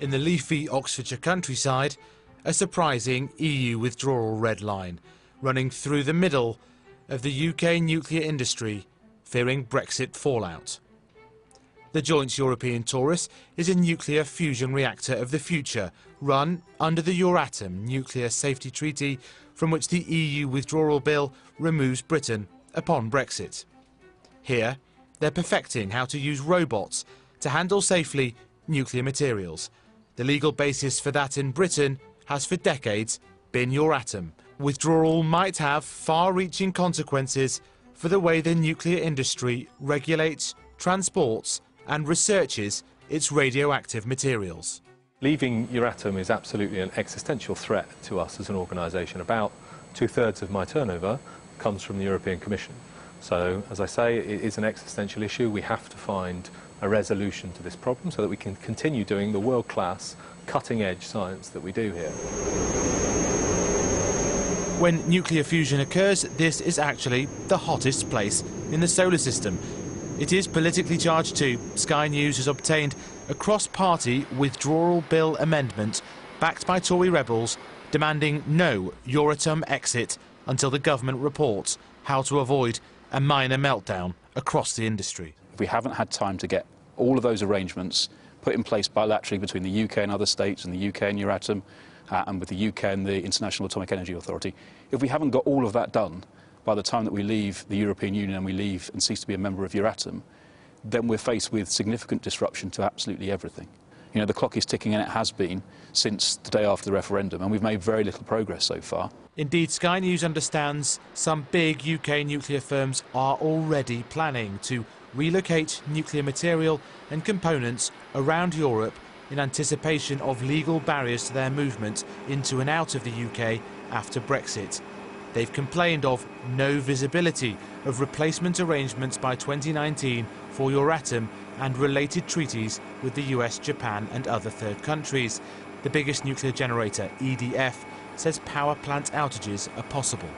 In the leafy Oxfordshire countryside, a surprising EU withdrawal red line running through the middle of the UK nuclear industry, fearing Brexit fallout. The Joint European Torus is a nuclear fusion reactor of the future, run under the Euratom nuclear safety treaty, from which the EU withdrawal bill removes Britain upon Brexit. Here, they're perfecting how to use robots to handle safely nuclear materials. The legal basis for that in Britain has for decades been Euratom. Withdrawal might have far-reaching consequences for the way the nuclear industry regulates, transports and researches its radioactive materials. Leaving Euratom is absolutely an existential threat to us as an organisation. About 2/3 of my turnover comes from the European Commission. So, as I say, it is an existential issue. We have to find a resolution to this problem so that we can continue doing the world-class, cutting-edge science that we do here. When nuclear fusion occurs, this is actually the hottest place in the solar system. It is politically charged too. Sky News has obtained a cross-party withdrawal bill amendment backed by Tory rebels demanding no Euratom exit until the government reports how to avoid a minor meltdown across the industry. We haven't had time to get all of those arrangements put in place bilaterally between the UK and other states, and the UK and Euratom, and with the UK and the International Atomic Energy Authority. If we haven't got all of that done by the time that we leave the European Union and we leave and cease to be a member of Euratom, then we're faced with significant disruption to absolutely everything. You know, the clock is ticking, and it has been since the day after the referendum, and we've made very little progress so far. Indeed, Sky News understands some big UK nuclear firms are already planning to relocate nuclear material and components around Europe in anticipation of legal barriers to their movement into and out of the UK after Brexit. They've complained of no visibility of replacement arrangements by 2019 for Euratom and related treaties with the US, Japan and other third countries. The biggest nuclear generator, EDF, says power plant outages are possible.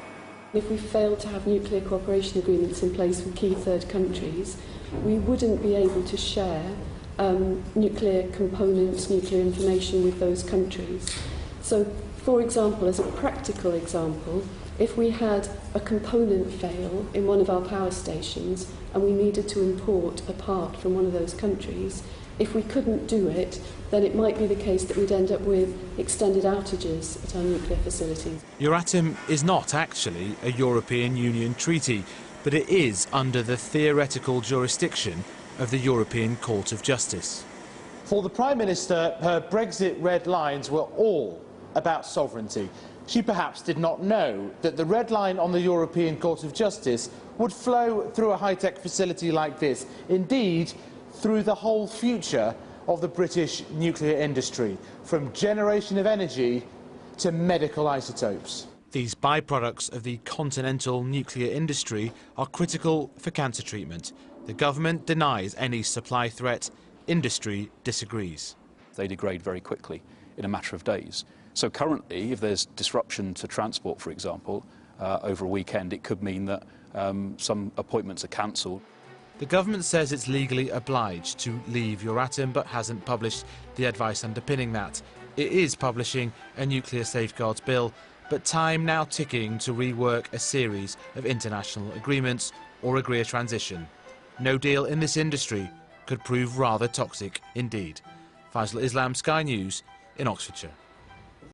If we fail to have nuclear cooperation agreements in place with key third countries, we wouldn't be able to share nuclear components, nuclear information with those countries. So, for example, as a practical example, if we had a component fail in one of our power stations and we needed to import a part from one of those countries, if we couldn't do it, then it might be the case that we'd end up with extended outages at our nuclear facilities. Euratom is not actually a European Union treaty, but it is under the theoretical jurisdiction of the European Court of Justice. For the Prime Minister, her Brexit red lines were all about sovereignty. She perhaps did not know that the red line on the European Court of Justice would flow through a high-tech facility like this, indeed through the whole future of the British nuclear industry, from generation of energy to medical isotopes. These byproducts of the continental nuclear industry are critical for cancer treatment. The government denies any supply threat. Industry disagrees. They degrade very quickly in a matter of days. So currently, if there's disruption to transport, for example, over a weekend, it could mean that some appointments are cancelled. The government says it's legally obliged to leave Euratom, but hasn't published the advice underpinning that. It is publishing a nuclear safeguards bill, but time now ticking to rework a series of international agreements or agree a transition. No deal in this industry could prove rather toxic indeed. Faisal Islam, Sky News in Oxfordshire.